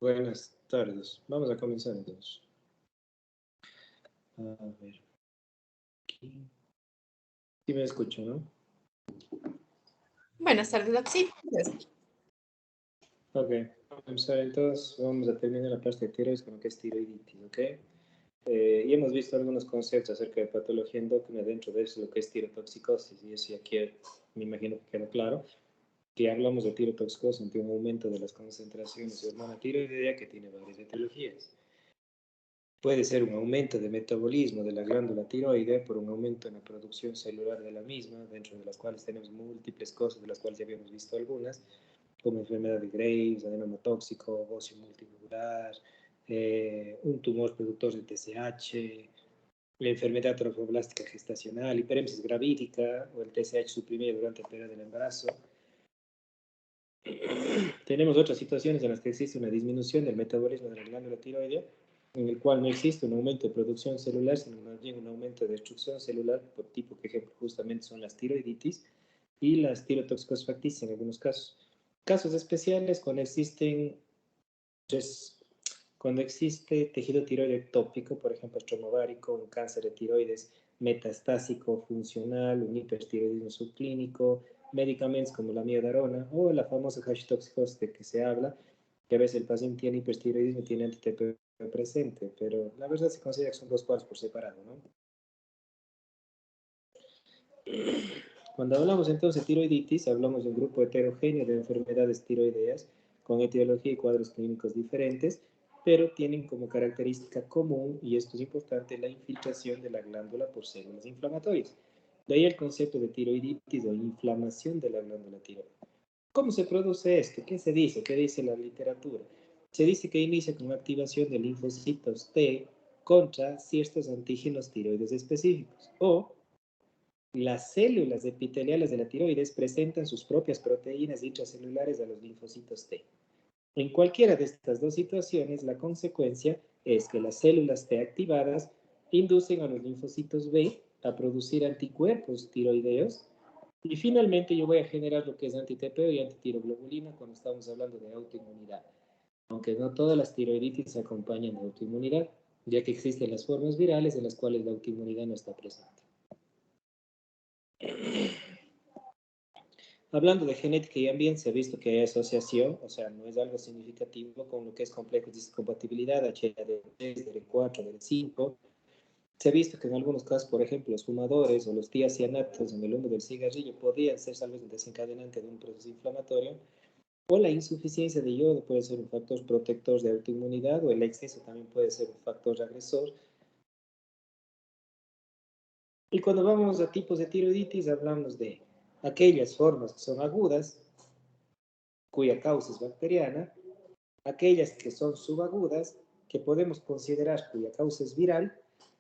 Buenas tardes. Vamos a comenzar entonces. A ver, aquí. Sí me escucho, ¿no? Buenas tardes, Doc. Sí, pues, Ok. Vamos a ver entonces. Vamos a terminar la parte de tiroides con lo que es tiroiditis, ¿ok? Y hemos visto algunos conceptos acerca de patología endocrina dentro de eso, lo que es tirotoxicosis. Y eso ya aquí me imagino que quedó claro. Que hablamos de tirotoxicosis ante un aumento de las concentraciones de hormona tiroidea que tiene varias etiologías. Puede ser un aumento de metabolismo de la glándula tiroide por un aumento en la producción celular de la misma, dentro de las cuales tenemos múltiples cosas, de las cuales ya habíamos visto algunas, como enfermedad de Graves, adenoma tóxico, bocio multinuclear, un tumor productor de TSH, la enfermedad trofoblástica gestacional, hiperémesis gravídica o el TSH suprimido durante el periodo del embarazo. Tenemos otras situaciones en las que existe una disminución del metabolismo de la glándula tiroidea, en el cual no existe un aumento de producción celular, sino más bien un aumento de destrucción celular, por tipo que ejemplo justamente son las tiroiditis y las tirotoxicos facticias en algunos casos. Casos especiales cuando existe tejido tiroideo ectópico, por ejemplo, estromovárico, un cáncer de tiroides metastásico funcional, un hipertiroidismo subclínico, medicamentos como la miodarona o la famosa Hashimoto's de que se habla, que a veces el paciente tiene hipertiroidismo y tiene anti-TPO presente, pero la verdad se considera que son dos cuadros por separado, ¿no? Cuando hablamos entonces de tiroiditis, hablamos de un grupo heterogéneo de enfermedades tiroideas con etiología y cuadros clínicos diferentes, pero tienen como característica común, y esto es importante, la infiltración de la glándula por células inflamatorias. De ahí el concepto de tiroiditis o inflamación de la glándula tiroidea. ¿Cómo se produce esto? ¿Qué se dice? ¿Qué dice la literatura? Se dice que inicia con activación de linfocitos T contra ciertos antígenos tiroides específicos, o las células epiteliales de la tiroides presentan sus propias proteínas intracelulares a los linfocitos T. En cualquiera de estas dos situaciones, la consecuencia es que las células T activadas inducen a los linfocitos B a producir anticuerpos tiroideos y finalmente yo voy a generar lo que es anti-TPO y antitiroglobulina cuando estamos hablando de autoinmunidad. Aunque no todas las tiroiditis se acompañan de autoinmunidad, ya que existen las formas virales en las cuales la autoinmunidad no está presente. Hablando de genética y ambiente, se ha visto que hay asociación, o sea, no es algo significativo con lo que es complejo de compatibilidad, HLA-D3, DR4, DR5. Se ha visto que en algunos casos, por ejemplo, los fumadores o los tiacianatos en el humo del cigarrillo podrían ser tal vez un desencadenante de un proceso inflamatorio, o la insuficiencia de yodo puede ser un factor protector de autoinmunidad, o el exceso también puede ser un factor agresor. Y cuando vamos a tipos de tiroiditis, hablamos de aquellas formas que son agudas, cuya causa es bacteriana, aquellas que son subagudas, que podemos considerar cuya causa es viral,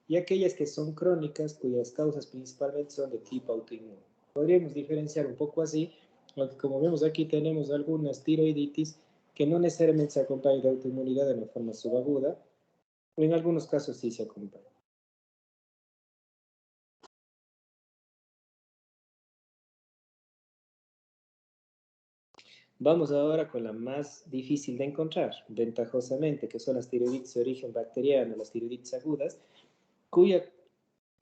y aquellas que son crónicas, cuyas causas principalmente son de tipo autoinmune. Podríamos diferenciar un poco así, aunque como vemos aquí tenemos algunas tiroiditis que no necesariamente se acompañan de autoinmunidad de una forma subaguda, o en algunos casos sí se acompañan. Vamos ahora con la más difícil de encontrar, ventajosamente, que son las tiroiditis de origen bacteriano, las tiroiditis agudas, cuya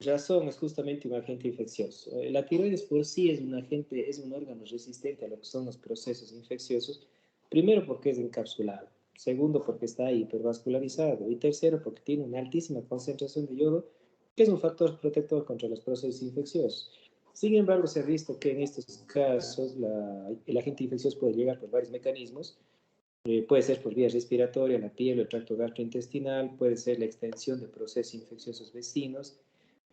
razón es justamente un agente infeccioso. La tiroides por sí es un agente, es un órgano resistente a lo que son los procesos infecciosos, primero porque es encapsulado, segundo porque está hipervascularizado y tercero porque tiene una altísima concentración de yodo, que es un factor protector contra los procesos infecciosos. Sin embargo, se ha visto que en estos casos el agente infeccioso puede llegar por varios mecanismos. Puede ser por vía respiratoria, la piel o el tracto gastrointestinal, puede ser la extensión de procesos infecciosos vecinos,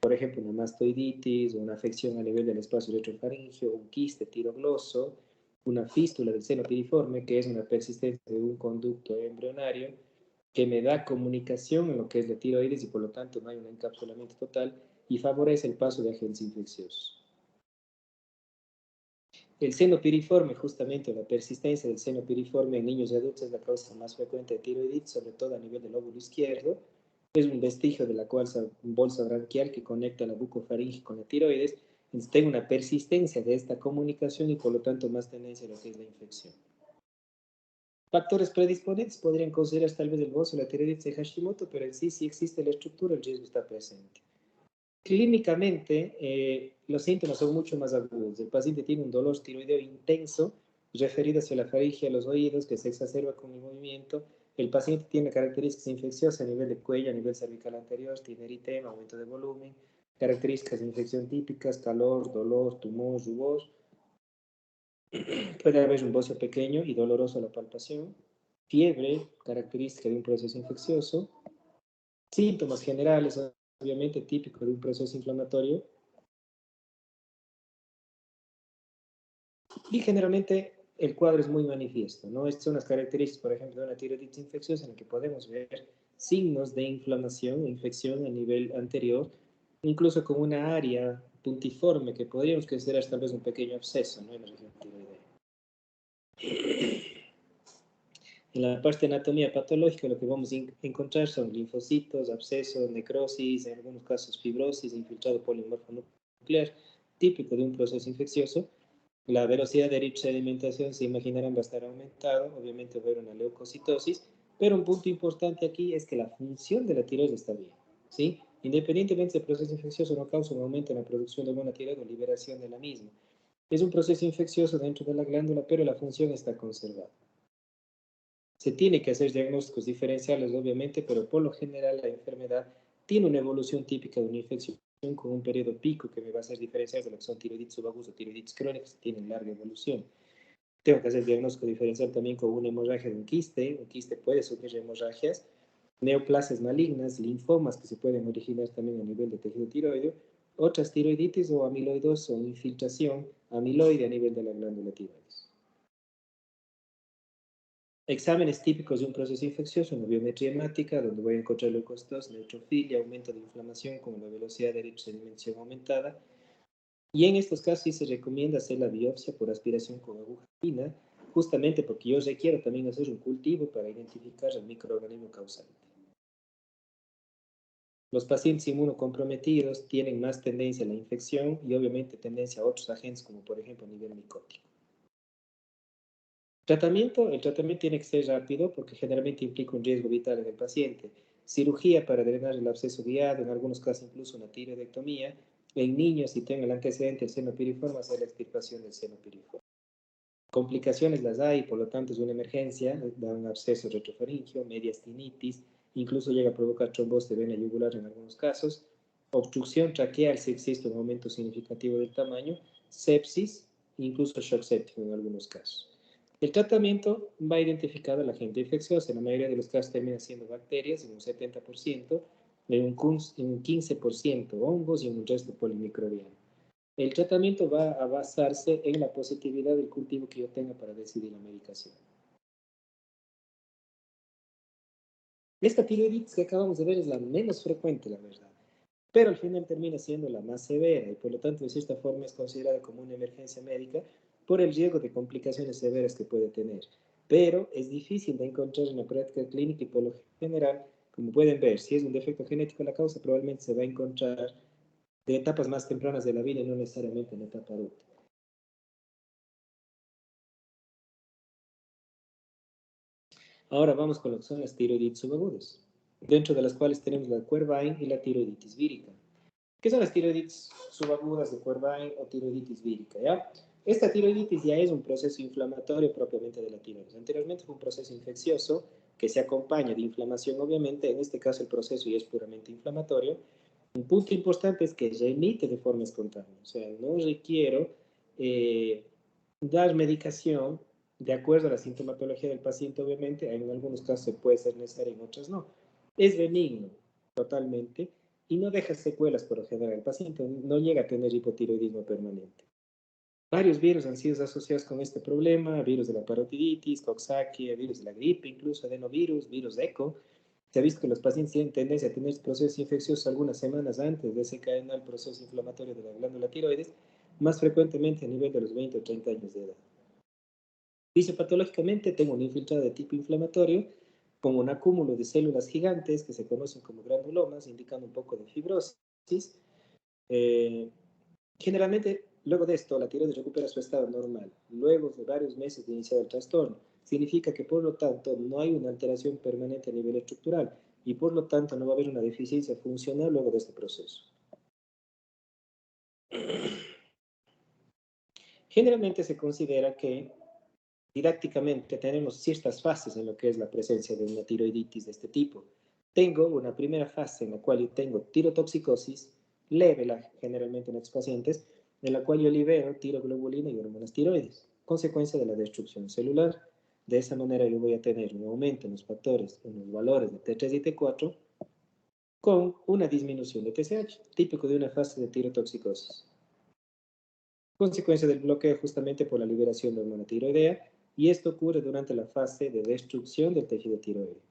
por ejemplo, una mastoiditis, una afección a nivel del espacio electrofaringeo, un quiste tirogloso, una fístula del seno piriforme, que es una persistencia de un conducto embrionario que me da comunicación en lo que es la tiroides y por lo tanto no hay un encapsulamiento total y favorece el paso de agentes infecciosos. El seno piriforme, justamente la persistencia del seno piriforme en niños y adultos es la causa más frecuente de tiroiditis, sobre todo a nivel del lóbulo izquierdo. Es un vestigio de la bolsa branquial que conecta la bucofaringe con la tiroides. Entonces tengo una persistencia de esta comunicación y por lo tanto más tendencia a lo que es la infección. Factores predisponentes podrían considerarse tal vez el bozo, la tiroides de Hashimoto, pero en sí, si existe la estructura, el riesgo está presente. Clínicamente, los síntomas son mucho más agudos. El paciente tiene un dolor tiroideo intenso, referido hacia la faringe, a los oídos, que se exacerba con el movimiento. El paciente tiene características infecciosas a nivel de cuello, a nivel cervical anterior, tiene eritema, aumento de volumen, características de infección típicas, calor, dolor, tumor, rubor. Puede haber un bocio pequeño y doloroso a la palpación, fiebre, característica de un proceso infeccioso, síntomas generales, obviamente típicos de un proceso inflamatorio, y generalmente el cuadro es muy manifiesto, ¿no? Estas son las características, por ejemplo, de una tiroiditis infecciosa en la que podemos ver signos de inflamación o infección a nivel anterior, incluso con una área puntiforme que podríamos considerar tal vez un pequeño absceso, ¿no? En la región tiroidea. En la parte de anatomía patológica lo que vamos a encontrar son linfocitos, abscesos, necrosis, en algunos casos fibrosis, infiltrado polimorfo nuclear, típico de un proceso infeccioso. La velocidad de eritrosedimentación, se imaginarán, va a estar aumentado, obviamente va a haber una leucocitosis, pero un punto importante aquí es que la función de la tiroides está bien, ¿sí? Independientemente del proceso infeccioso no causa un aumento en la producción de hormona tiroidea o liberación de la misma. Es un proceso infeccioso dentro de la glándula, pero la función está conservada. Se tiene que hacer diagnósticos diferenciales, obviamente, pero por lo general la enfermedad tiene una evolución típica de una infección con un periodo pico que me va a hacer diferenciar de lo que son tiroiditis subagudas o tiroiditis crónicas, que tienen larga evolución. Tengo que hacer diagnóstico diferencial también con una hemorragia de un quiste puede sufrir hemorragias, neoplasias malignas, linfomas que se pueden originar también a nivel de tejido tiroideo, otras tiroiditis o amiloidosis o infiltración amiloide a nivel de la glándula tiroides. Exámenes típicos de un proceso infeccioso, una biometría hemática, donde voy a encontrar leucocitos, neutrofilia, aumento de inflamación con la velocidad de eritrosedimentación aumentada. Y en estos casos sí se recomienda hacer la biopsia por aspiración con aguja fina, justamente porque yo requiero también hacer un cultivo para identificar el microorganismo causante. Los pacientes inmunocomprometidos tienen más tendencia a la infección y obviamente tendencia a otros agentes como por ejemplo a nivel micótico. El tratamiento tiene que ser rápido porque generalmente implica un riesgo vital en el paciente. Cirugía para drenar el absceso guiado, en algunos casos incluso una tiroidectomía. En niños, si tienen el antecedente del seno piriforme, hacer la extirpación del seno piriforme. Complicaciones las hay, por lo tanto es una emergencia, da un absceso retrofaringeo, mediastinitis, incluso llega a provocar trombosis de vena yugular en algunos casos, obstrucción traqueal si existe un aumento significativo del tamaño, sepsis, incluso shock séptico en algunos casos. El tratamiento va a identificar al agente infeccioso, en la mayoría de los casos termina siendo bacterias, en un 70%, en un 15% hongos y en un resto polimicrobiano. El tratamiento va a basarse en la positividad del cultivo que yo tenga para decidir la medicación. Esta tiroiditis que acabamos de ver es la menos frecuente, la verdad, pero al final termina siendo la más severa y por lo tanto de cierta forma es considerada como una emergencia médica por el riesgo de complicaciones severas que puede tener. Pero es difícil de encontrar en la práctica clínica y por lo general, como pueden ver, si es un defecto genético la causa, probablemente se va a encontrar de etapas más tempranas de la vida y no necesariamente en la etapa adulta. Ahora vamos con lo que son las tiroiditis subagudas, dentro de las cuales tenemos la Quervain y la tiroiditis vírica. ¿Qué son las tiroiditis subagudas de Quervain o tiroiditis vírica? ¿Ya? Esta tiroiditis ya es un proceso inflamatorio propiamente de la tiroides. Anteriormente fue un proceso infeccioso que se acompaña de inflamación, obviamente. En este caso el proceso ya es puramente inflamatorio. Un punto importante es que remite de forma espontánea. O sea, no requiero dar medicación de acuerdo a la sintomatología del paciente, obviamente. En algunos casos se puede ser necesario, en otros no. Es benigno totalmente y no deja secuelas por lo general. El paciente no llega a tener hipotiroidismo permanente. Varios virus han sido asociados con este problema, virus de la parotiditis, Coxsackie, virus de la gripe, incluso adenovirus, virus ECO. Se ha visto que los pacientes tienen tendencia a tener procesos infecciosos algunas semanas antes de desencadenar el proceso inflamatorio de la glándula tiroides, más frecuentemente a nivel de los 20 o 30 años de edad. Fisiopatológicamente tengo un infiltrado de tipo inflamatorio con un acúmulo de células gigantes que se conocen como granulomas, indicando un poco de fibrosis. Generalmente, luego de esto, la tiroides recupera su estado normal, luego de varios meses de iniciar el trastorno. significa que por lo tanto no hay una alteración permanente a nivel estructural y por lo tanto no va a haber una deficiencia funcional luego de este proceso. Generalmente se considera que didácticamente tenemos ciertas fases en lo que es la presencia de una tiroiditis de este tipo. Tengo una primera fase en la cual yo tengo tirotoxicosis leve, generalmente en estos pacientes, en la cual yo libero tiroglobulina y hormonas tiroides, consecuencia de la destrucción celular. De esa manera yo voy a tener un aumento en los factores, en los valores de T3 y T4, con una disminución de TSH, típico de una fase de tirotoxicosis. Consecuencia del bloqueo justamente por la liberación de hormona tiroidea, y esto ocurre durante la fase de destrucción del tejido tiroideo.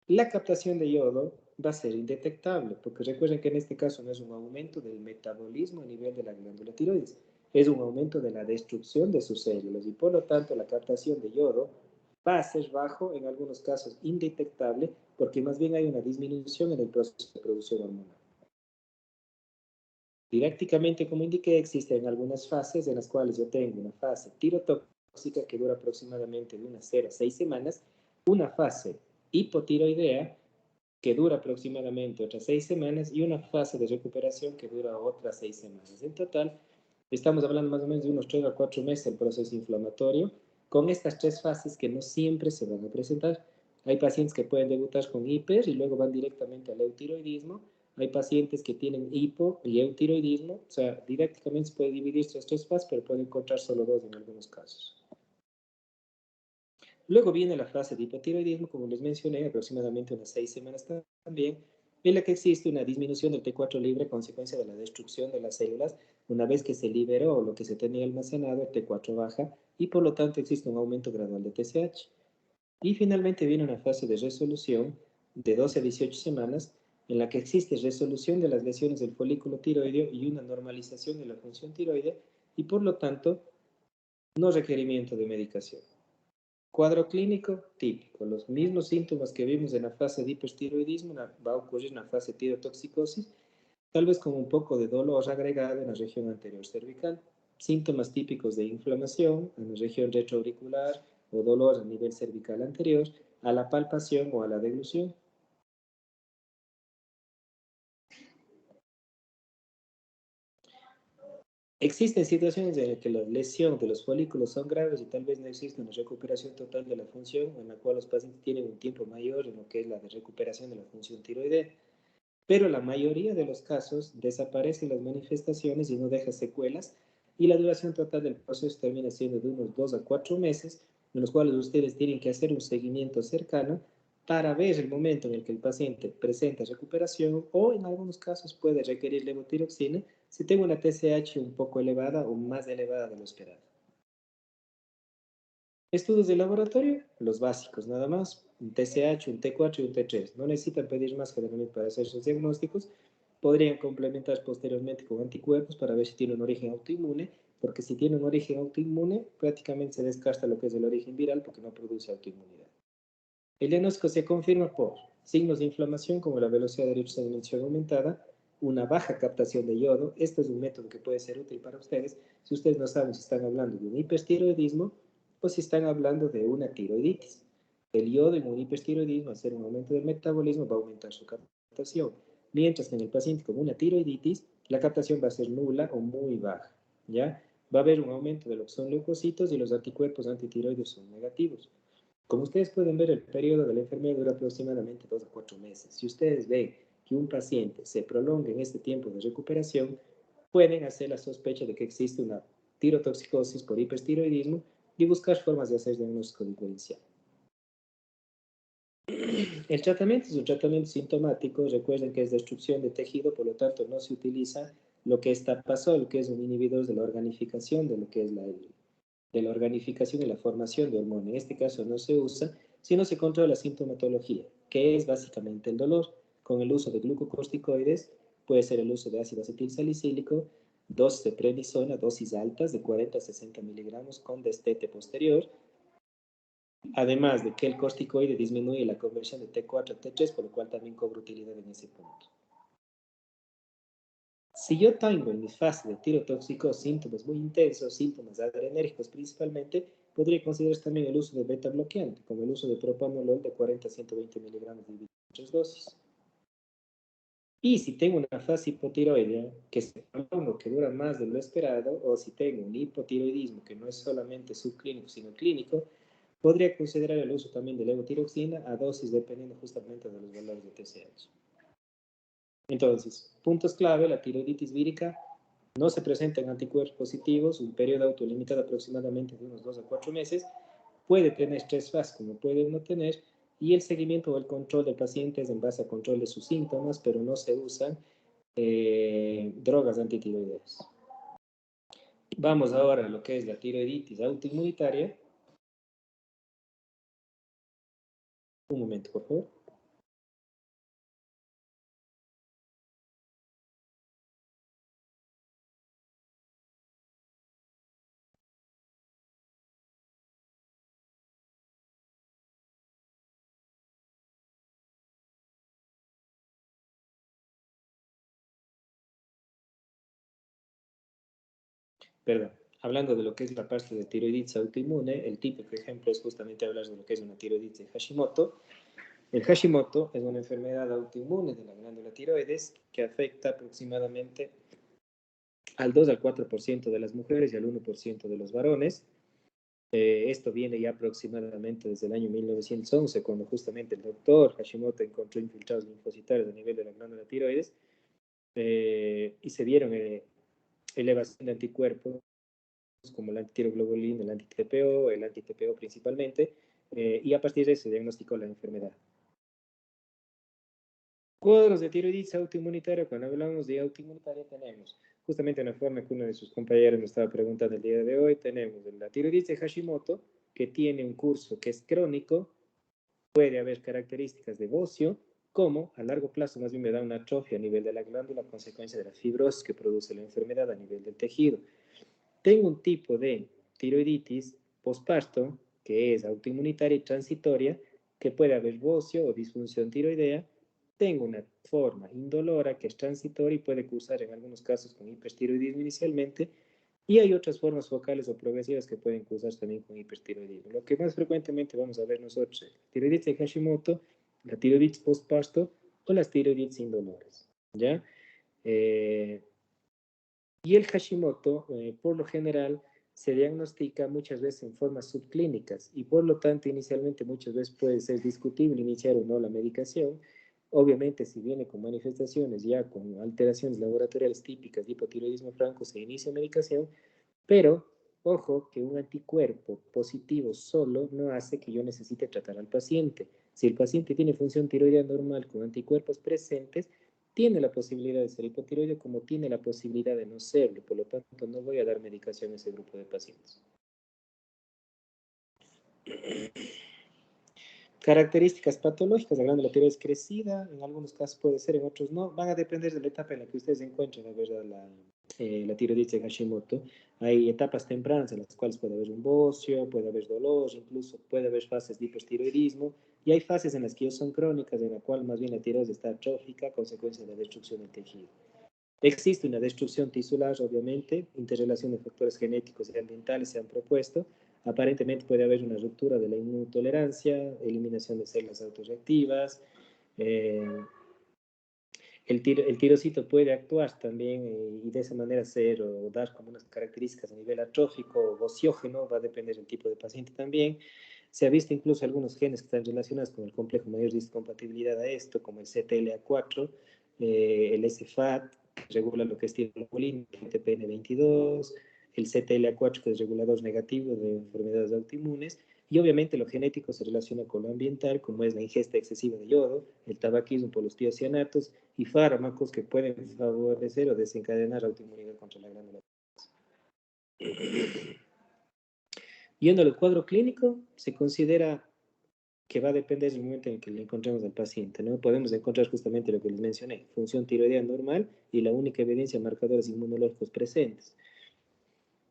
La captación de yodo va a ser indetectable, porque recuerden que en este caso no es un aumento del metabolismo a nivel de la glándula tiroides, es un aumento de la destrucción de sus células, y por lo tanto la captación de yodo va a ser bajo, en algunos casos indetectable, porque más bien hay una disminución en el proceso de producción hormonal. Didácticamente, como indiqué, existen algunas fases en las cuales yo tengo una fase tirotóxica que dura aproximadamente de unas 0 a 6 semanas, una fase hipotiroidea que dura aproximadamente otras 6 semanas y una fase de recuperación que dura otras 6 semanas. En total, estamos hablando más o menos de unos 3 a 4 meses del proceso inflamatorio, con estas 3 fases que no siempre se van a presentar. Hay pacientes que pueden debutar con hiper y luego van directamente al eutiroidismo. Hay pacientes que tienen hipo y eutiroidismo, o sea, didácticamente se puede dividir estas 3 fases, pero puede encontrar solo 2 en algunos casos. Luego viene la fase de hipotiroidismo, como les mencioné, aproximadamente unas 6 semanas también, en la que existe una disminución del T4 libre a consecuencia de la destrucción de las células. Una vez que se liberó lo que se tenía almacenado, el T4 baja y por lo tanto existe un aumento gradual de TSH. Y finalmente viene una fase de resolución de 12 a 18 semanas, en la que existe resolución de las lesiones del folículo tiroideo y una normalización de la función tiroidea y por lo tanto no requerimiento de medicación. Cuadro clínico típico. Los mismos síntomas que vimos en la fase de hipertiroidismo va a ocurrir en la fase de tirotoxicosis, tal vez con un poco de dolor agregado en la región anterior cervical. Síntomas típicos de inflamación en la región retroauricular o dolor a nivel cervical anterior, a la palpación o a la deglución. Existen situaciones en las que las lesiones de los folículos son graves y tal vez no existe una recuperación total de la función, en la cual los pacientes tienen un tiempo mayor en lo que es la de recuperación de la función tiroidea. Pero la mayoría de los casos desaparecen las manifestaciones y no deja secuelas, y la duración total del proceso termina siendo de unos 2 a 4 meses, en los cuales ustedes tienen que hacer un seguimiento cercano para ver el momento en el que el paciente presenta recuperación o en algunos casos puede requerir levotiroxina si tengo una TSH un poco elevada o más elevada de lo esperado. Estudios de laboratorio, los básicos nada más, un TSH, un T4 y un T3. No necesitan pedir más generalmente para hacer sus diagnósticos. Podrían complementar posteriormente con anticuerpos para ver si tiene un origen autoinmune, porque si tiene un origen autoinmune, prácticamente se descarta lo que es el origen viral porque no produce autoinmunidad. El diagnóstico se confirma por signos de inflamación como la velocidad de eritrosedimentación aumentada, una baja captación de yodo. Este es un método que puede ser útil para ustedes si ustedes no saben si están hablando de un hipertiroidismo o si están hablando de una tiroiditis. El yodo en un hipertiroidismo, al ser un aumento del metabolismo, va a aumentar su captación, mientras que en el paciente con una tiroiditis, la captación va a ser nula o muy baja, ¿ya? Va a haber un aumento de lo que son leucocitos y los anticuerpos antitiroides son negativos. Como ustedes pueden ver, el periodo de la enfermedad dura aproximadamente 2 a 4 meses. Si ustedes ven que un paciente se prolonga en este tiempo de recuperación, pueden hacer la sospecha de que existe una tirotoxicosis por hipertiroidismo y buscar formas de hacer diagnóstico diferencial. El tratamiento es un tratamiento sintomático. Recuerden que es destrucción de tejido, por lo tanto no se utiliza lo que es tapazol, que es un inhibidor de la organificación de lo que es de la organificación y la formación de hormona. En este caso no se usa, sino se controla la sintomatología, que es básicamente el dolor, con el uso de glucocorticoides. Puede ser el uso de ácido acetilsalicílico, dosis de prednisona, dosis altas de 40 a 60 miligramos con destete posterior, además de que el corticoide disminuye la conversión de T4 a T3, por lo cual también cobra utilidad en ese punto. Si yo tengo en mi fase de tirotóxico síntomas muy intensos, síntomas adrenérgicos principalmente, podría considerarse también el uso de beta bloqueante, como el uso de propanolol de 40 a 120 miligramos dividido en 3 dosis. Y si tengo una fase hipotiroidea que se prolonga, que dura más de lo esperado, o si tengo un hipotiroidismo que no es solamente subclínico, sino clínico, podría considerar el uso también de levotiroxina a dosis dependiendo justamente de los valores de TSH. Entonces, puntos clave: la tiroiditis vírica no se presenta en anticuerpos positivos, un periodo autolimitado aproximadamente de unos 2 a 4 meses, puede tener 3 fases como puede no tener, y el seguimiento o el control del paciente es en base a control de sus síntomas, pero no se usan drogas antitiroideas. Vamos ahora a lo que es la tiroiditis autoinmunitaria. Un momento, por favor. Perdón. Hablando de lo que es la parte de tiroiditis autoinmune, el típico ejemplo es justamente hablar de lo que es una tiroiditis de Hashimoto. El Hashimoto es una enfermedad autoinmune de la glándula tiroides que afecta aproximadamente al 2 al 4% de las mujeres y al 1% de los varones. Esto viene ya aproximadamente desde el año 1911, cuando justamente el doctor Hashimoto encontró infiltrados linfocitarios a nivel de la glándula tiroides y se vieron elevación de anticuerpos como la antitiroglobulina, el anti-TPO, el anti-TPO principalmente, y a partir de eso se diagnosticó la enfermedad. Cuadros de tiroiditis autoinmunitaria. Cuando hablamos de autoinmunitaria tenemos justamente una forma que uno de sus compañeros me estaba preguntando el día de hoy. Tenemos la tiroiditis de Hashimoto, que tiene un curso que es crónico, puede haber características de bocio, como a largo plazo más bien me da una atrofia a nivel de la glándula a consecuencia de la fibrosis que produce la enfermedad a nivel del tejido. Tengo un tipo de tiroiditis postparto, que es autoinmunitaria y transitoria, que puede haber bocio o disfunción tiroidea. Tengo una forma indolora que es transitoria y puede cursar en algunos casos con hipertiroidismo inicialmente, y hay otras formas focales o progresivas que pueden cursar también con hipertiroidismo. Lo que más frecuentemente vamos a ver nosotros es la tiroiditis de Hashimoto, la tiroiditis postparto o las tiroiditis indoloras, ¿ya? Y el Hashimoto, por lo general, se diagnostica muchas veces en formas subclínicas y por lo tanto inicialmente muchas veces puede ser discutible iniciar o no la medicación. Obviamente si viene con manifestaciones ya con alteraciones laboratoriales típicas de hipotiroidismo franco se inicia medicación, pero ojo que un anticuerpo positivo solo no hace que yo necesite tratar al paciente. Si el paciente tiene función tiroidea normal con anticuerpos presentes, tiene la posibilidad de ser hipotiroideo como tiene la posibilidad de no serlo. Por lo tanto, no voy a dar medicación a ese grupo de pacientes. Características patológicas: la glándula tiroides crecida, en algunos casos puede ser, en otros no. Van a depender de la etapa en la que ustedes se encuentren, la verdad, la tiroiditis de Hashimoto. Hay etapas tempranas en las cuales puede haber un bocio, puede haber dolor, incluso puede haber fases de hipertiroidismo, y hay fases en las que son crónicas, en la cual más bien la tiroides está atrófica a consecuencia de la destrucción del tejido. Existe una destrucción tisular, obviamente, interrelación de factores genéticos y ambientales se han propuesto. Aparentemente puede haber una ruptura de la inmunotolerancia, eliminación de células autoreactivas. El tirocito puede actuar también y de esa manera ser o dar como unas características a nivel atrófico o bociógeno, va a depender del tipo de paciente también. Se ha visto incluso algunos genes que están relacionados con el complejo mayor de compatibilidad a esto, como el CTLA4, el SFAT, que regula lo que es tiroglobulina, el TPN22, el CTLA4, que es regulador negativo de enfermedades autoinmunes, y obviamente lo genético se relaciona con lo ambiental, como es la ingesta excesiva de yodo, el tabaquismo por los tiocianatos y fármacos que pueden favorecer o desencadenar autoinmunidad contra la glándula. Yendo al cuadro clínico, se considera que va a depender del momento en que le encontremos al paciente, ¿no? Podemos encontrar justamente lo que les mencioné, función tiroidea normal y la única evidencia de marcadores inmunológicos presentes.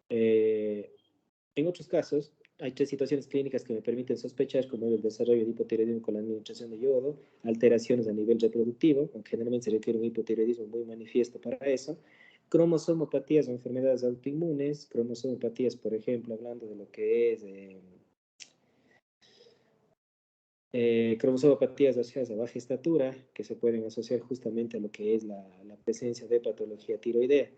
En otros casos, hay 3 situaciones clínicas que me permiten sospechar, como el desarrollo de hipotiroidismo con la administración de yodo, alteraciones a nivel reproductivo, aunque generalmente se requiere un hipotiroidismo muy manifiesto para eso, cromosomopatías o enfermedades autoinmunes, cromosomopatías, por ejemplo, hablando de lo que es cromosomopatías asociadas a baja estatura, que se pueden asociar justamente a lo que es la presencia de patología tiroidea,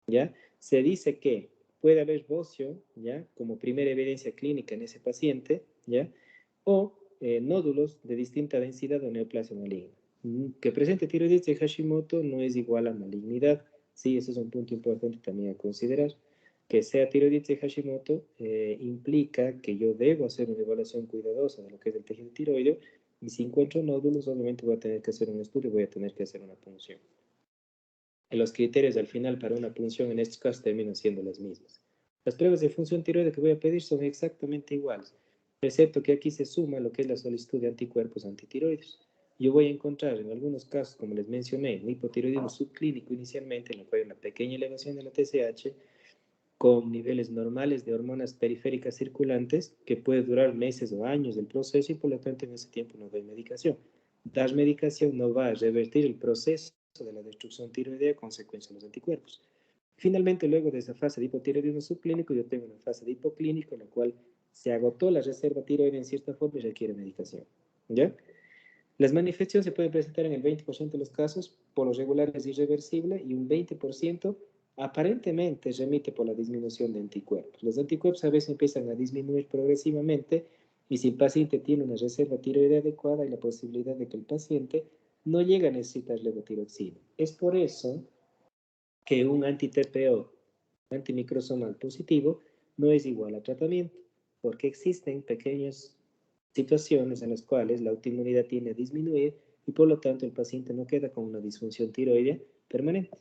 ¿ya? Se dice que puede haber bocio, ¿ya? Como primera evidencia clínica en ese paciente, ¿ya? O nódulos de distinta densidad o neoplasia maligna. Que presente tiroiditis de Hashimoto no es igual a malignidad. Sí, ese es un punto importante también a considerar. Que sea tiroiditis de Hashimoto implica que yo debo hacer una evaluación cuidadosa de lo que es el tejido tiroideo, y si encuentro nódulos, obviamente voy a tener que hacer un estudio, voy a tener que hacer una punción. Los criterios al final para una punción en estos casos terminan siendo las mismas. Las pruebas de función tiroidea que voy a pedir son exactamente iguales, excepto que aquí se suma lo que es la solicitud de anticuerpos antitiroides. Yo voy a encontrar en algunos casos, como les mencioné, un hipotiroidismo subclínico inicialmente, en lo cual hay una pequeña elevación de la TSH, con niveles normales de hormonas periféricas circulantes, que puede durar meses o años del proceso, y por lo tanto en ese tiempo no doy medicación. Dar medicación no va a revertir el proceso de la destrucción tiroidea a consecuencia de los anticuerpos. Finalmente, luego de esa fase de hipotiroidismo subclínico, yo tengo una fase de hipoclínico, en la cual se agotó la reserva tiroidea en cierta forma y requiere medicación. ¿Ya? Las manifestaciones se pueden presentar en el 20% de los casos, por lo regular es irreversible, y un 20% aparentemente remite por la disminución de anticuerpos. Los anticuerpos a veces empiezan a disminuir progresivamente, y si el paciente tiene una reserva tiroidea adecuada, hay la posibilidad de que el paciente no llegue a necesitar levotiroxina. Es por eso que un anti-TPO antimicrosomal positivo no es igual a tratamiento, porque existen pequeñas situaciones en las cuales la autoinmunidad tiende a disminuir, y por lo tanto el paciente no queda con una disfunción tiroidea permanente.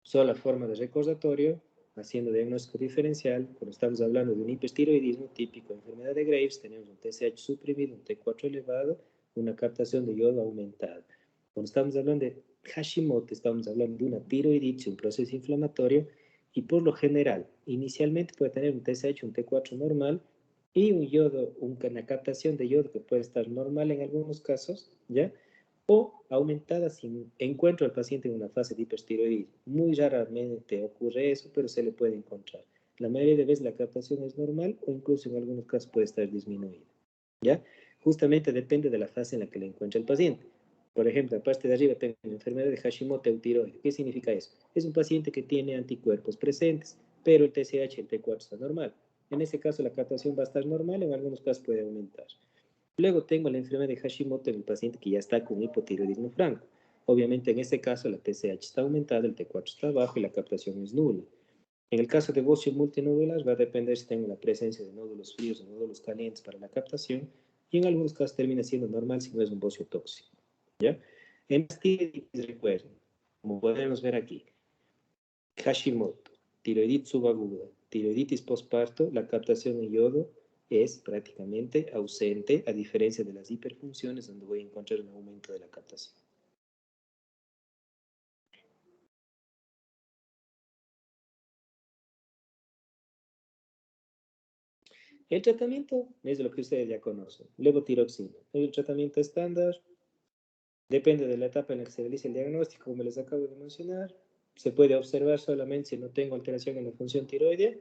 Sola forma de recordatorio, haciendo diagnóstico diferencial: cuando estamos hablando de un hipertiroidismo típico de enfermedad de Graves, tenemos un TSH suprimido, un T4 elevado, una captación de yodo aumentada. Cuando estamos hablando de Hashimoto, estamos hablando de una tiroiditis, un proceso inflamatorio, y por lo general, inicialmente puede tener un TSH, un T4 normal, y un yodo, una captación de yodo que puede estar normal en algunos casos, ¿ya? O aumentada si encuentro al paciente en una fase de hipertiroidismo. Muy raramente ocurre eso, pero se le puede encontrar. La mayoría de veces la captación es normal, o incluso en algunos casos puede estar disminuida, ¿ya? Justamente depende de la fase en la que le encuentra el paciente. Por ejemplo, en la parte de arriba tengo la enfermedad de Hashimoto eutiroide. ¿Qué significa eso? Es un paciente que tiene anticuerpos presentes, pero el TSH y el T4 está normal. En ese caso la captación va a estar normal, en algunos casos puede aumentar. Luego tengo la enfermedad de Hashimoto en el paciente que ya está con hipotiroidismo franco. Obviamente en este caso la TSH está aumentada, el T4 está bajo y la captación es nula. En el caso de bocio multinodular va a depender si tengo la presencia de nódulos fríos o nódulos calientes para la captación, y en algunos casos termina siendo normal si no es un bocio tóxico, ¿ya? En las tiroiditis, recuerden, como podemos ver aquí, Hashimoto, tiroiditis subaguda, tiroiditis postparto, la captación de yodo es prácticamente ausente, a diferencia de las hiperfunciones, donde voy a encontrar un aumento de la captación. El tratamiento es lo que ustedes ya conocen: levotiroxina. El tratamiento estándar depende de la etapa en la que se realice el diagnóstico, como les acabo de mencionar. Se puede observar solamente si no tengo alteración en la función tiroidea.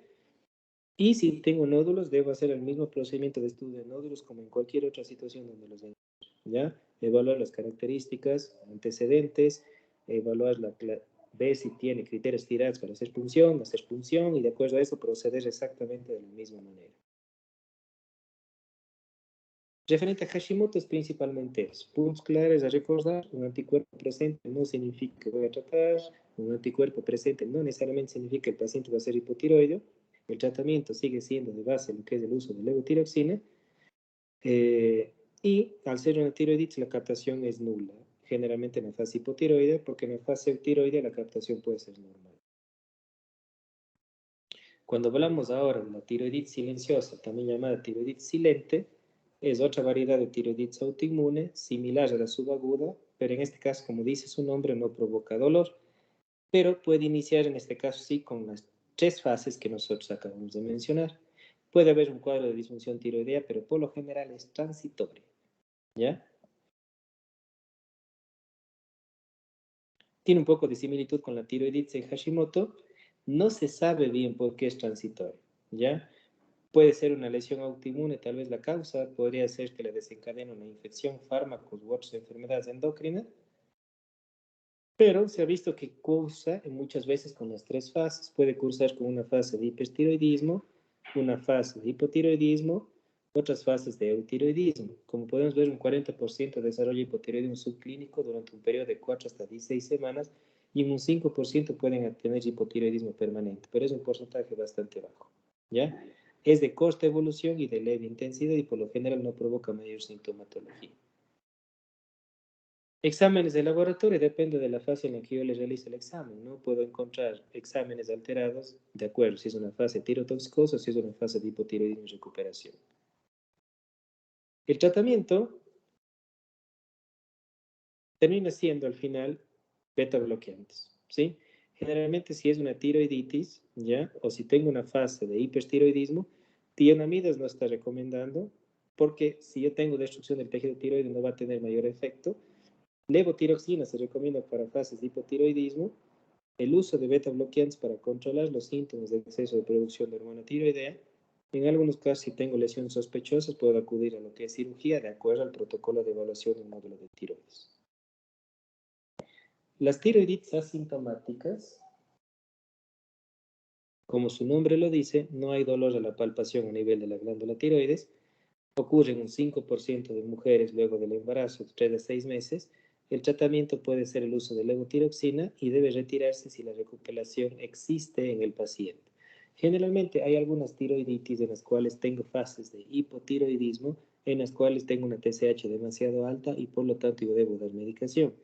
Y si tengo nódulos, debo hacer el mismo procedimiento de estudio de nódulos como en cualquier otra situación donde los encuentre, ¿ya? Evaluar las características, antecedentes, evaluar ver si tiene criterios tirados para hacer punción, y de acuerdo a eso proceder exactamente de la misma manera. Referente a Hashimoto es principalmente eso. Puntos claves a recordar: un anticuerpo presente no significa que voy a tratar, un anticuerpo presente no necesariamente significa que el paciente va a ser hipotiroideo. El tratamiento sigue siendo de base lo que es el uso de levotiroxina, y al ser una tiroiditis la captación es nula, generalmente en la fase hipotiroidea, porque en la fase eutiroidea la captación puede ser normal. Cuando hablamos ahora de la tiroiditis silenciosa, también llamada tiroiditis silente, es otra variedad de tiroiditis autoinmune, similar a la subaguda, pero en este caso, como dice su nombre, no provoca dolor, pero puede iniciar en este caso sí con las tres fases que nosotros acabamos de mencionar. Puede haber un cuadro de disfunción tiroidea, pero por lo general es transitorio, ¿ya? tiene un poco de similitud con la tiroiditis en Hashimoto. No se sabe bien por qué es transitorio, ¿ya? Puede ser una lesión autoinmune, tal vez la causa, podría ser que le desencadene una infección, fármacos u otras enfermedades endocrinas, pero se ha visto que cursa muchas veces con las tres fases. Puede cursar con una fase de hipertiroidismo, una fase de hipotiroidismo, otras fases de eutiroidismo. Como podemos ver, un 40% desarrolla hipotiroidismo subclínico durante un periodo de 4 hasta 16 semanas y en un 5% pueden tener hipotiroidismo permanente, pero es un porcentaje bastante bajo, ¿ya? Es de corta evolución y de leve intensidad y por lo general no provoca mayor sintomatología. Exámenes de laboratorio, depende de la fase en la que yo les realice el examen, ¿no? Puedo encontrar exámenes alterados de acuerdo si es una fase tirotoxicosa o si es una fase de hipotiroidismo y recuperación. El tratamiento termina siendo al final beta bloqueantes, ¿sí? Generalmente si es una tiroiditis, ¿ya? O si tengo una fase de hipertiroidismo, tionamidas no está recomendando porque si yo tengo destrucción del tejido tiroide no va a tener mayor efecto. Levotiroxina se recomienda para fases de hipotiroidismo. El uso de beta bloqueantes para controlar los síntomas de exceso de producción de hormona tiroidea. En algunos casos, si tengo lesiones sospechosas, puedo acudir a lo que es cirugía de acuerdo al protocolo de evaluación del módulo de tiroides. Las tiroiditis asintomáticas, como su nombre lo dice, no hay dolor a la palpación a nivel de la glándula tiroides. Ocurre en un 5% de mujeres luego del embarazo de 3 a 6 meses. El tratamiento puede ser el uso de levotiroxina y debe retirarse si la recuperación existe en el paciente. Generalmente hay algunas tiroiditis en las cuales tengo fases de hipotiroidismo, en las cuales tengo una TSH demasiado alta y por lo tanto yo debo dar medicación.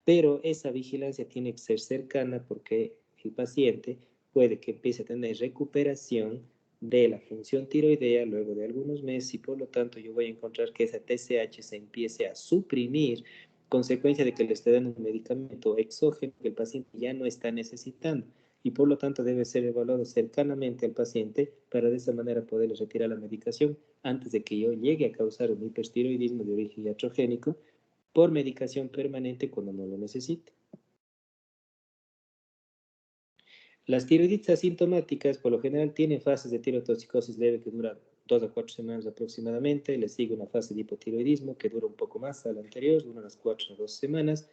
Pero esa vigilancia tiene que ser cercana porque el paciente puede que empiece a tener recuperación de la función tiroidea luego de algunos meses y por lo tanto yo voy a encontrar que esa TSH se empiece a suprimir, consecuencia de que le esté dando un medicamento exógeno que el paciente ya no está necesitando y por lo tanto debe ser evaluado cercanamente al paciente para de esa manera poderle retirar la medicación antes de que yo llegue a causar un hipertiroidismo de origen iatrogénico por medicación permanente cuando no lo necesite. Las tiroiditis asintomáticas por lo general tienen fases de tirotoxicosis leve que duran 2 a 4 semanas aproximadamente, le sigue una fase de hipotiroidismo que dura un poco más a la anterior, dura unas 4 a 12 semanas.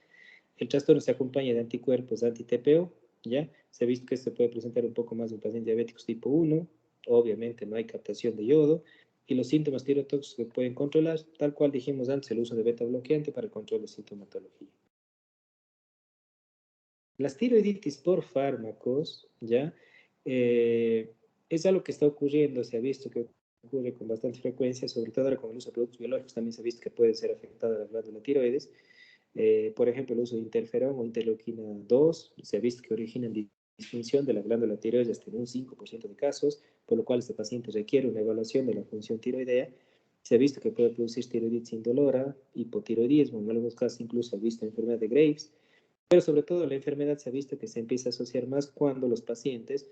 El trastorno se acompaña de anticuerpos anti-TPO, ¿ya? Se ha visto que se puede presentar un poco más en pacientes diabéticos tipo 1, obviamente no hay captación de yodo, y los síntomas tirotóxicos se pueden controlar, tal cual dijimos antes, el uso de beta bloqueante para el control de sintomatología. Las tiroiditis por fármacos, ¿ya? Es algo que está ocurriendo, se ha visto que ocurre con bastante frecuencia, sobre todo ahora con el uso de productos biológicos, también se ha visto que puede ser afectada la glándula tiroides. Por ejemplo, el uso de interferón o interleuquina 2 se ha visto que originan disfunción de la glándula tiroides hasta en un 5% de casos, por lo cual este paciente requiere una evaluación de la función tiroidea. Se ha visto que puede producir tiroiditis indolora, hipotiroidismo, en algunos casos incluso se ha visto enfermedad de Graves, pero sobre todo la enfermedad se ha visto que se empieza a asociar más cuando los pacientes,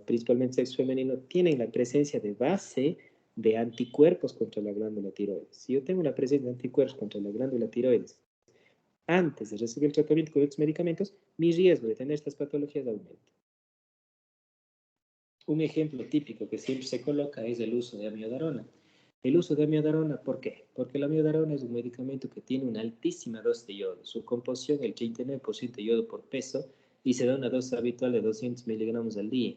principalmente sexo femenino, tienen la presencia de base de anticuerpos contra la glándula tiroides. Si yo tengo la presencia de anticuerpos contra la glándula tiroides antes de recibir el tratamiento con estos medicamentos, mi riesgo de tener estas patologías aumenta. Un ejemplo típico que siempre se coloca es el uso de amiodarona. El uso de amiodarona, ¿por qué? Porque la amiodarona es un medicamento que tiene una altísima dosis de yodo. Su composición, el 39% de yodo por peso, y se da una dosis habitual de 200 miligramos al día.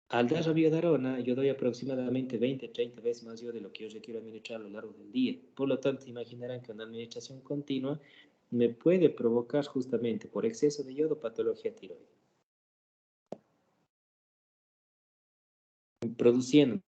Al dar amiodarona, yo doy aproximadamente 20-30 veces más yodo de lo que yo requiero administrar a lo largo del día. Por lo tanto, imaginarán que una administración continua me puede provocar justamente por exceso de yodo patología tiroide, produciendo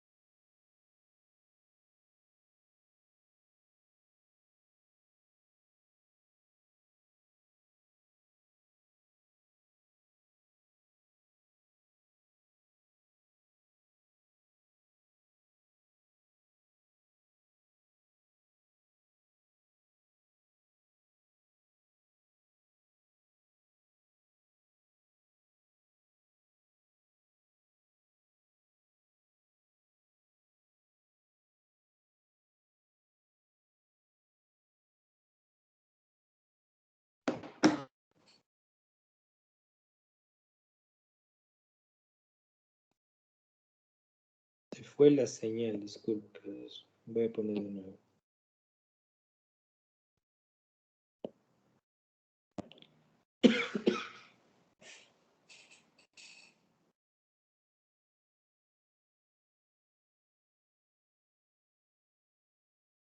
fue la señal, disculpe. Voy a poner de nuevo.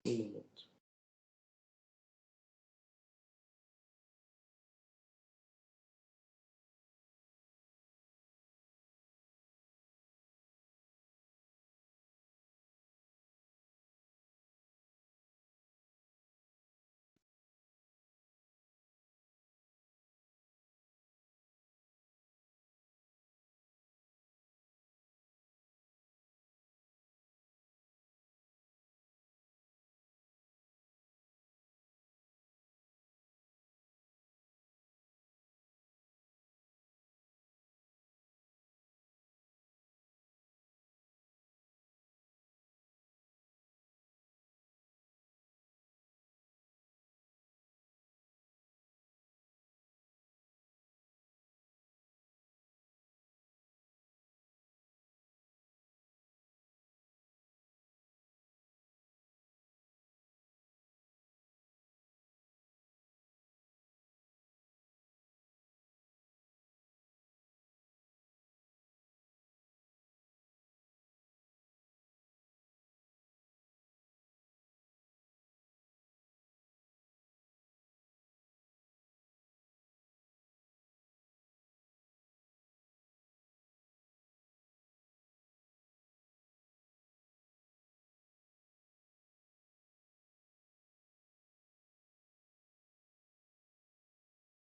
Un momento.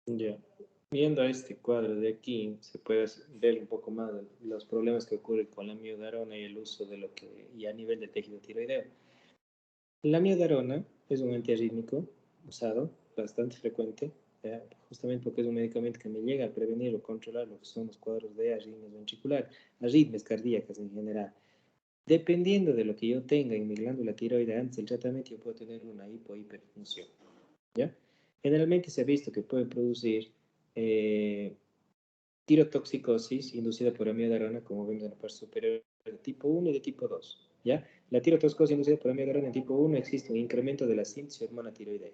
Ya. Viendo este cuadro de aquí, se puede ver un poco más de los problemas que ocurren con la miodarona y el uso de lo que, y a nivel de tejido tiroideo. La miodarona es un antiarrítmico usado, bastante frecuente, justamente porque es un medicamento que me llega a prevenir o controlar lo que son los cuadros de arritmias ventricular, arritmias cardíacas en general. Dependiendo de lo que yo tenga en mi glándula tiroidea antes del tratamiento, yo puedo tener una hipohiperfunción. ¿Ya? Generalmente se ha visto que puede producir tirotoxicosis inducida por amiodarona, como vemos en la parte superior, de tipo 1 y de tipo 2. ¿Ya? La tirotoxicosis inducida por amiodarona en tipo 1 existe un incremento de la síntesis de hormona tiroidea.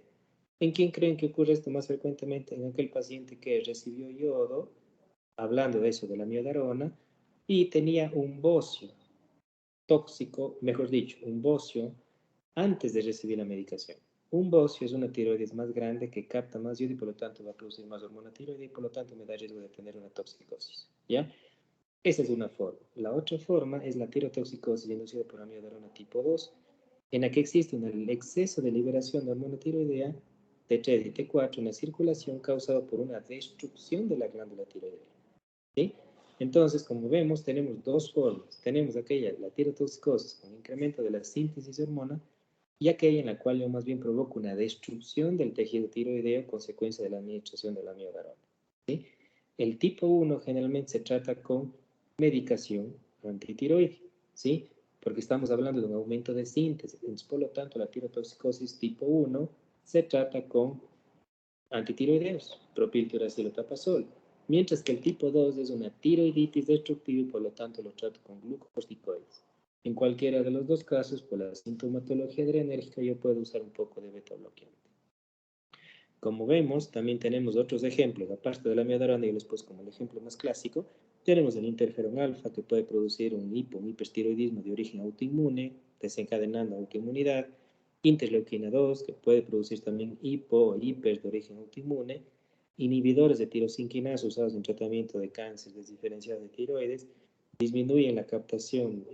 ¿En quién creen que ocurre esto más frecuentemente? En aquel paciente que recibió yodo, hablando de eso, de la amiodarona, y tenía un bocio tóxico, mejor dicho, un bocio antes de recibir la medicación. Un bocio es una tiroides más grande que capta más yodo y por lo tanto va a producir más hormona tiroidea y por lo tanto me da riesgo de tener una toxicosis. ¿Ya? Esa es una forma. La otra forma es la tirotoxicosis inducida por amiodarona tipo 2, en la que existe un exceso de liberación de hormona tiroidea T3 y T4 en la circulación causado por una destrucción de la glándula tiroidea. ¿Sí? Entonces, como vemos, tenemos dos formas. Tenemos aquella, la tirotoxicosis, con incremento de la síntesis de hormona, y aquella en la cual yo más bien provoco una destrucción del tejido tiroideo consecuencia de la administración de la miodarona. ¿Sí? El tipo 1 generalmente se trata con medicación antitiroidea, ¿sí? Porque estamos hablando de un aumento de síntesis. Entonces, por lo tanto, la tirotoxicosis tipo 1 se trata con antitiroideos, propiltiroacilotapazol, mientras que el tipo 2 es una tiroiditis destructiva y por lo tanto lo trato con glucocorticoides. En cualquiera de los dos casos, por la sintomatología adrenérgica, yo puedo usar un poco de beta bloqueante. Como vemos, también tenemos otros ejemplos, aparte de la miodarona y después como el ejemplo más clásico, tenemos el interferón alfa que puede producir un hipertiroidismo de origen autoinmune, desencadenando autoinmunidad, interleuquina 2 que puede producir también hipo o hiper de origen autoinmune, inhibidores de tirosinquinasa usados en tratamiento de cáncer desdiferenciado de tiroides, disminuyen la captación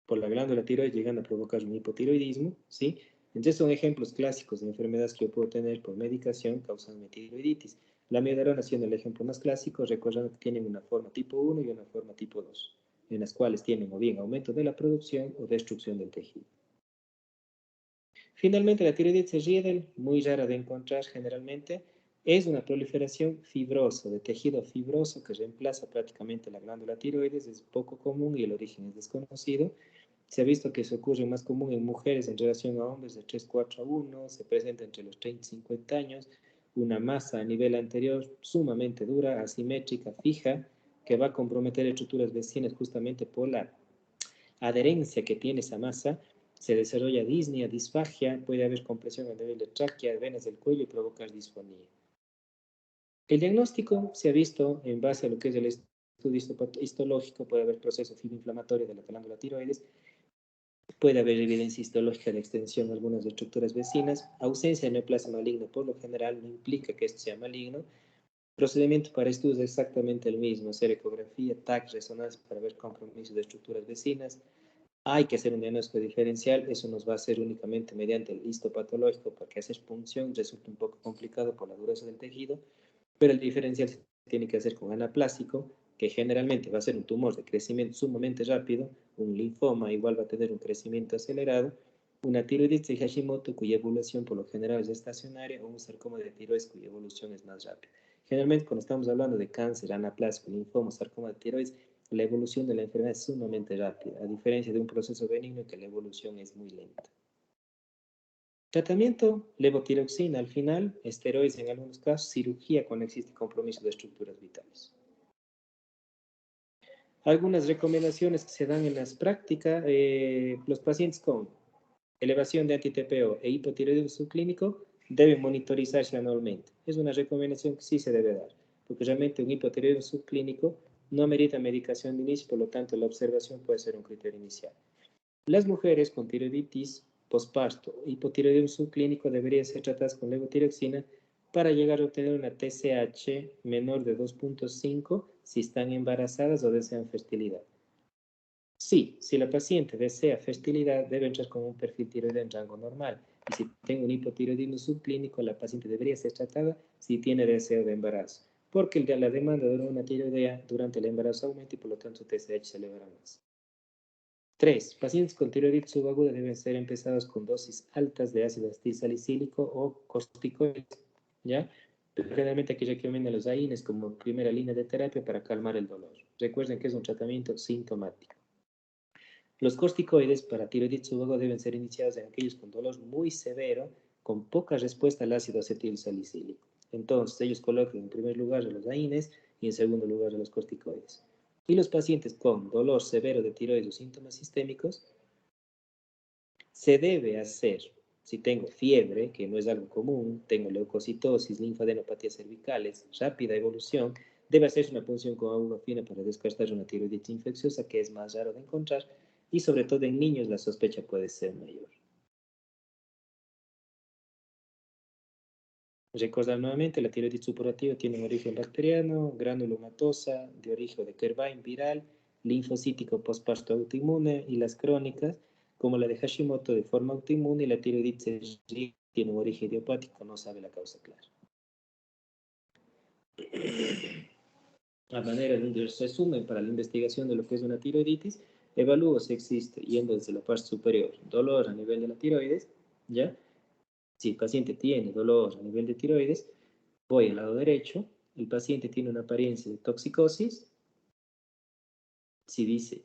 por la glándula tiroides llegando a provocar un hipotiroidismo, ¿sí? Entonces son ejemplos clásicos de enfermedades que yo puedo tener por medicación causando tiroiditis. La miodarona siendo el ejemplo más clásico, recordando que tienen una forma tipo 1 y una forma tipo 2, en las cuales tienen o bien aumento de la producción o destrucción del tejido. Finalmente, la tiroiditis Riedel, muy rara de encontrar generalmente, es una proliferación fibrosa, de tejido fibroso que reemplaza prácticamente la glándula tiroides, es poco común y el origen es desconocido. Se ha visto que se ocurre más común en mujeres en relación a hombres de 3-4-1, se presenta entre los 30 y 50 años, una masa a nivel anterior sumamente dura, asimétrica, fija, que va a comprometer estructuras vecinas justamente por la adherencia que tiene esa masa, se desarrolla disnea, disfagia, puede haber compresión a nivel de tráquea, venas del cuello y provocar disfonía. El diagnóstico se ha visto en base a lo que es el estudio histológico, puede haber proceso fibroinflamatorio de la glándula tiroides, puede haber evidencia histológica de extensión de algunas estructuras vecinas, ausencia de neoplasia maligno por lo general no implica que esto sea maligno. Procedimiento para estudios es exactamente el mismo, hacer ecografía, TAC, resonancia para ver compromiso de estructuras vecinas. Hay que hacer un diagnóstico diferencial, eso nos va a hacer únicamente mediante el histopatológico, porque hacer punción resulta un poco complicado por la dureza del tejido, pero el diferencial se tiene que hacer con anaplásico, que generalmente va a ser un tumor de crecimiento sumamente rápido, un linfoma igual va a tener un crecimiento acelerado, una tiroiditis de Hashimoto cuya evolución por lo general es estacionaria o un sarcoma de tiroides cuya evolución es más rápida. Generalmente cuando estamos hablando de cáncer, anaplásico, linfoma, sarcoma de tiroides, la evolución de la enfermedad es sumamente rápida, a diferencia de un proceso benigno que la evolución es muy lenta. Tratamiento, levotiroxina al final, esteroides en algunos casos, cirugía cuando existe compromiso de estructuras vitales. Algunas recomendaciones que se dan en las prácticas, los pacientes con elevación de anti-TPO e hipotiroidismo subclínico deben monitorizarse anualmente. Es una recomendación que sí se debe dar, porque realmente un hipotiroidismo subclínico no amerita medicación de inicio, por lo tanto la observación puede ser un criterio inicial. Las mujeres con tiroiditis posparto o hipotiroidismo subclínico deberían ser tratadas con levotiroxina para llegar a obtener una TSH menor de 2.5 si están embarazadas o desean fertilidad. Sí, si la paciente desea fertilidad, debe entrar con un perfil tiroideo en rango normal. Y si tengo un hipotiroidismo subclínico, la paciente debería ser tratada si tiene deseo de embarazo, porque la demanda de una tiroidea durante el embarazo aumenta y por lo tanto TSH se elevará más. 3. Pacientes con tiroiditis subaguda deben ser empezados con dosis altas de ácido acetilsalicílico o corticoides, ¿ya? Pero generalmente aquí recomiendan los AINES como primera línea de terapia para calmar el dolor. Recuerden que es un tratamiento sintomático. Los corticoides para tiroiditis subaguda deben ser iniciados en aquellos con dolor muy severo, con poca respuesta al ácido acetilsalicílico. Entonces, ellos colocan en primer lugar a los AINES y en segundo lugar a los corticoides. Y los pacientes con dolor severo de tiroides o síntomas sistémicos, se debe hacer, si tengo fiebre, que no es algo común, tengo leucocitosis, linfadenopatías cervicales, rápida evolución, debe hacerse una punción con aguja fina para descartar una tiroiditis infecciosa, que es más raro de encontrar, y sobre todo en niños la sospecha puede ser mayor. Recordar nuevamente, la tiroiditis supurativa tiene un origen bacteriano, granulomatosa, de origen de Kerbein viral, linfocítico postparto autoinmune, y las crónicas, como la de Hashimoto de forma autoinmune, y la tiroiditis tiene un origen idiopático, no sabe la causa clara. A manera de un resumen para la investigación de lo que es una tiroiditis, evalúo si existe, yendo desde la parte superior, dolor a nivel de la tiroides, ¿ya? Si el paciente tiene dolor a nivel de tiroides, voy al lado derecho, el paciente tiene una apariencia de toxicosis, si dice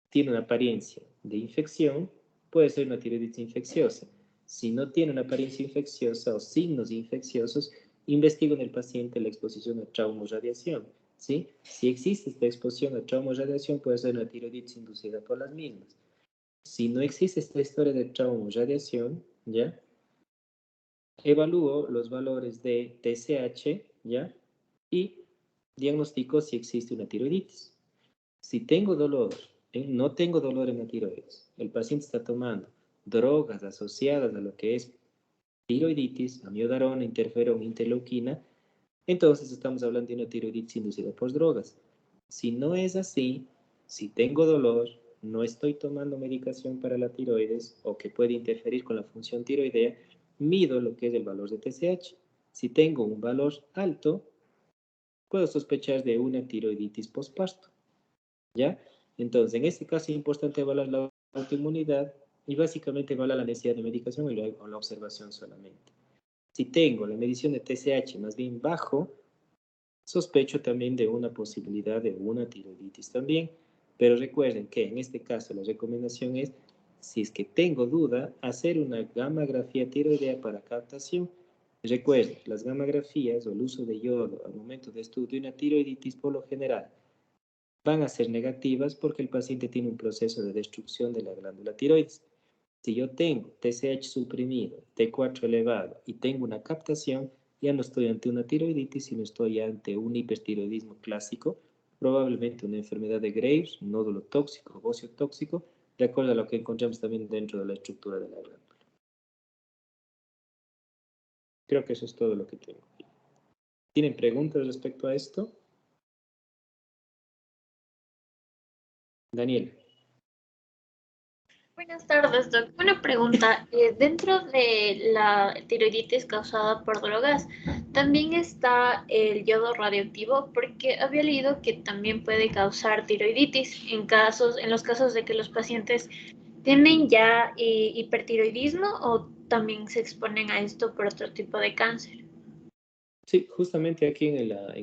tiene una apariencia de infección, puede ser una tiroiditis infecciosa. Si no tiene una apariencia infecciosa o signos infecciosos, investigo en el paciente la exposición a trauma o radiación. ¿Sí? Si existe esta exposición a trauma o radiación, puede ser una tiroiditis inducida por las mismas. Si no existe esta historia de trauma o radiación, ¿ya? Evalúo los valores de TSH, ¿ya? Y diagnostico si existe una tiroiditis. Si tengo dolor, no tengo dolor en la tiroides, el paciente está tomando drogas asociadas a lo que es tiroiditis, amiodarona, interferón, interleuquina, entonces estamos hablando de una tiroiditis inducida por drogas. Si no es así, si tengo dolor, no estoy tomando medicación para la tiroides o que puede interferir con la función tiroidea, mido lo que es el valor de TSH. Si tengo un valor alto, puedo sospechar de una tiroiditis postparto, ¿ya? Entonces, en este caso es importante evaluar la autoinmunidad y básicamente evaluar la necesidad de medicación o la observación solamente. Si tengo la medición de TSH más bien bajo, sospecho también de una posibilidad de una tiroiditis también, pero recuerden que en este caso la recomendación es, si es que tengo duda, hacer una gammagrafía tiroidea para captación. Recuerden, las gammagrafías o el uso de yodo al momento de estudio de una tiroiditis por lo general van a ser negativas porque el paciente tiene un proceso de destrucción de la glándula tiroides. Si yo tengo TSH suprimido, T4 elevado y tengo una captación, ya no estoy ante una tiroiditis, sino estoy ante un hipertiroidismo clásico, probablemente una enfermedad de Graves, un nódulo tóxico, bocio tóxico, de acuerdo a lo que encontramos también dentro de la estructura de la glándula. Creo que eso es todo lo que tengo. ¿Tienen preguntas respecto a esto? Daniel. Buenas tardes, Doc. Una pregunta. Dentro de la tiroiditis causada por drogas, ¿también está el yodo radioactivo? Porque había leído que también puede causar tiroiditis en los casos de que los pacientes tienen ya hipertiroidismo o también se exponen a esto por otro tipo de cáncer. Sí, justamente aquí en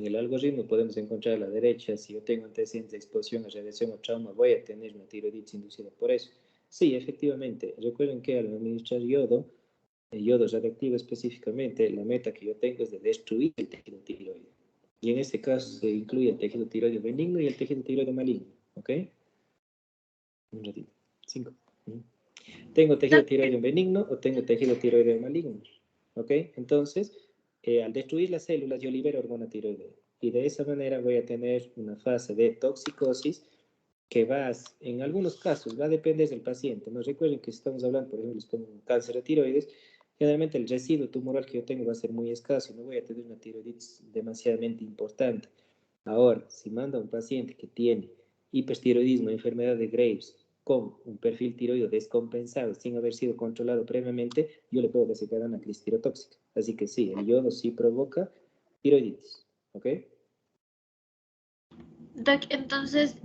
el algoritmo podemos encontrar a la derecha, si yo tengo antecedentes de exposición a radiación o trauma, voy a tener una tiroiditis inducida por eso. Sí, efectivamente. Recuerden que al administrar yodo, el yodo radioactivo específicamente, la meta que yo tengo es de destruir el tejido tiroideo. Y en este caso se incluye el tejido tiroideo benigno y el tejido tiroideo maligno. ¿Ok? Un ratito. 5. ¿Tengo tejido tiroideo benigno o tengo tejido tiroideo maligno? ¿Ok? Entonces, al destruir las células, yo libero hormona tiroidea. Y de esa manera voy a tener una fase de toxicosis que va, en algunos casos, va a depender del paciente. Nos recuerden que si estamos hablando, por ejemplo, de un cáncer de tiroides, generalmente el residuo tumoral que yo tengo va a ser muy escaso y no voy a tener una tiroiditis demasiadamente importante. Ahora, si manda a un paciente que tiene hipertiroidismo, enfermedad de Graves, con un perfil tiroideo descompensado sin haber sido controlado previamente, yo le puedo desencadenar una crisis tirotóxica. Así que sí, el yodo sí provoca tiroiditis. ¿Ok? Doc, entonces,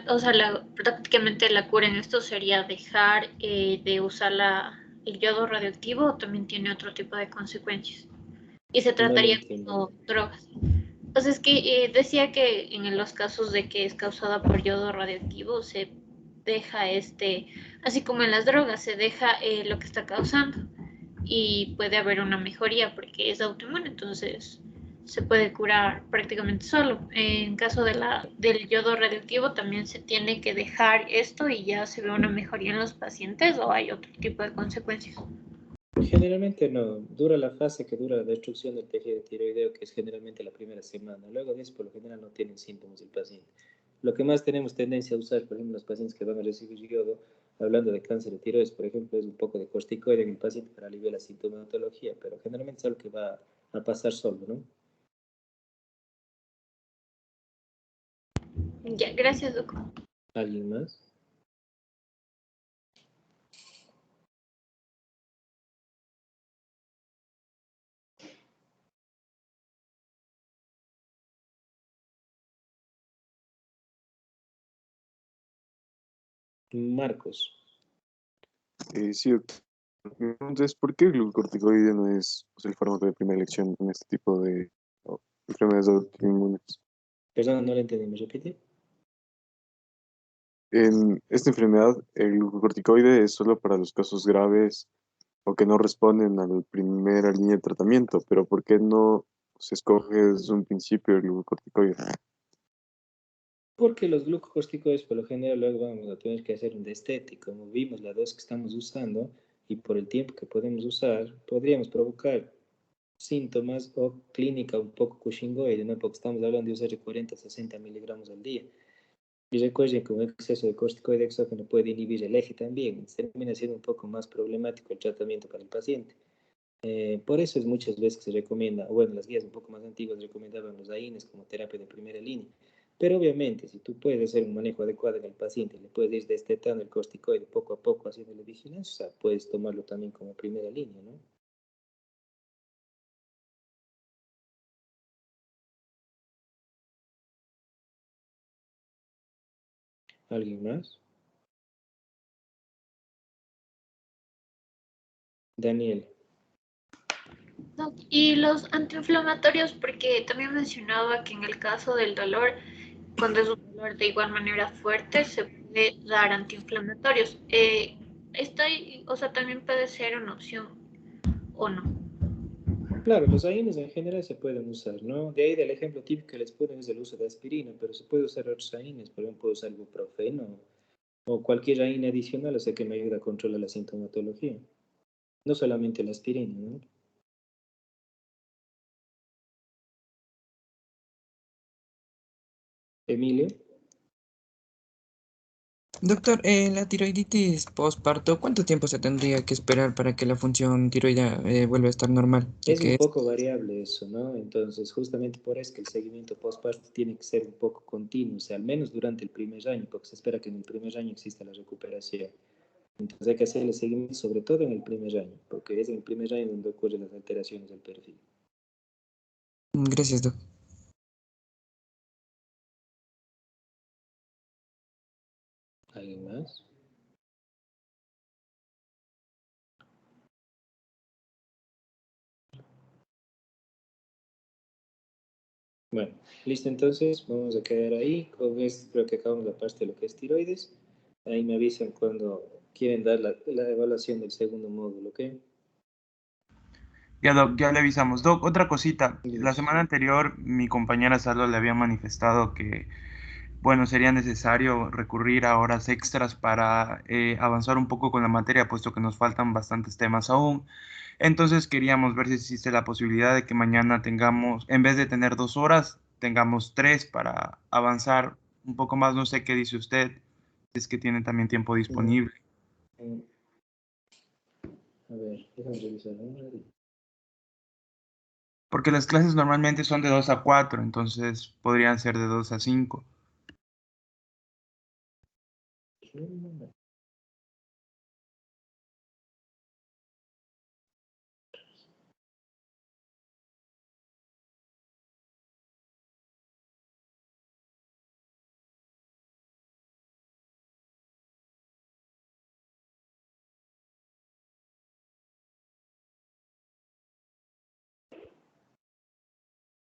o sea, prácticamente la cura en esto sería dejar de usar el yodo radioactivo o también tiene otro tipo de consecuencias. Y se No le trataría entiendo. como drogas. Pues es que decía que en los casos de que es causada por yodo radioactivo se deja así como en las drogas, se deja lo que está causando y puede haber una mejoría porque es autoinmune, entonces se puede curar prácticamente solo. En caso del yodo radioactivo también se tiene que dejar esto y ya se ve una mejoría en los pacientes o hay otro tipo de consecuencias. Generalmente no, dura la fase que dura la destrucción del tejido tiroideo, que es generalmente la primera semana. Luego de eso, por lo general, no tienen síntomas el paciente. Lo que más tenemos tendencia a usar, por ejemplo, los pacientes que van a recibir yodo, hablando de cáncer de tiroides, por ejemplo, es un poco de corticoide en el paciente para aliviar la sintomatología, pero generalmente es algo que va a pasar solo, ¿no? Ya, gracias, doctor. ¿Alguien más? Marcos. Sí, doctor. Entonces, ¿por qué el glucocorticoide no es el fármaco de primera elección en este tipo de enfermedades autoinmunes? Perdón, no le entendí, ¿me repite? En esta enfermedad, el glucocorticoide es solo para los casos graves o que no responden a la primera línea de tratamiento, pero ¿por qué no se escoge desde un principio el glucocorticoide? Porque los glucocorticoides por lo general luego vamos a tener que hacer un destete. Como vimos la dosis que estamos usando y por el tiempo que podemos usar, podríamos provocar síntomas o clínica un poco cushingoide, ¿no? Porque estamos hablando de usar de 40 a 60 miligramos al día. Y recuerden que un exceso de corticoide exógeno puede inhibir el eje también. Termina siendo un poco más problemático el tratamiento para el paciente. Por eso es muchas veces que se recomienda, o bueno, las guías un poco más antiguas recomendaban los AINES como terapia de primera línea. Pero obviamente, si tú puedes hacer un manejo adecuado en el paciente, le puedes ir destetando el corticoide poco a poco haciéndole vigilancia, o sea, puedes tomarlo también como primera línea, ¿no? ¿Alguien más? Daniel. Y los antiinflamatorios, porque también mencionaba que en el caso del dolor, cuando es un dolor de igual manera fuerte, se puede dar antiinflamatorios. O sea, también puede ser una opción o no. Claro, los AINES en general se pueden usar, ¿no? De ahí del ejemplo típico que les ponen es el uso de aspirina, pero se puede usar otros AINES, por ejemplo, puedo usar ibuprofeno o cualquier AINE adicional, o sea que me ayuda a controlar la sintomatología. No solamente la aspirina, ¿no? Emilio. Doctor, la tiroiditis postparto, ¿cuánto tiempo se tendría que esperar para que la función tiroidea vuelva a estar normal? Ya Es un que poco variable eso, ¿no? Entonces, justamente por eso que el seguimiento postparto tiene que ser un poco continuo, o sea, al menos durante el primer año, porque se espera que en el primer año exista la recuperación. Entonces hay que hacer el seguimiento sobre todo en el primer año, porque es en el primer año donde ocurren las alteraciones del perfil. Gracias, doc. ¿Alguien más? Bueno, listo, entonces vamos a quedar ahí. Con esto creo que acabamos la parte de lo que es tiroides. Ahí me avisan cuando quieren dar la evaluación del segundo módulo, ¿ok? Ya, Doc, ya le avisamos. Doc, otra cosita. La Listo. semana anterior mi compañera Salo le había manifestado que, bueno, sería necesario recurrir a horas extras para avanzar un poco con la materia, puesto que nos faltan bastantes temas aún. Entonces queríamos ver si existe la posibilidad de que mañana tengamos, en vez de tener 2 horas, tengamos 3 para avanzar un poco más. No sé qué dice usted, si es que tiene también tiempo Mm, disponible. mm. A ver, déjame revisar un ratito. Porque las clases normalmente son de 2 a 4, entonces podrían ser de 2 a 5.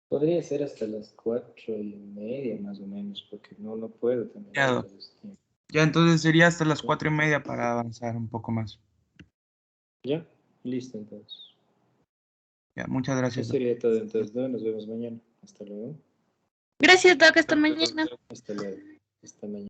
Podría ser hasta las 4:30 más o menos, porque no puedo también Ya, ahorita Doc. de ese tiempo. Ya, entonces sería hasta las 4:30 para avanzar un poco más. ¿Ya? Listo, entonces. Ya, muchas gracias, Eso Doc. sería todo, entonces, ¿no? Nos vemos mañana. Hasta luego. Gracias, Doc, hasta mañana. Hasta luego. Hasta mañana.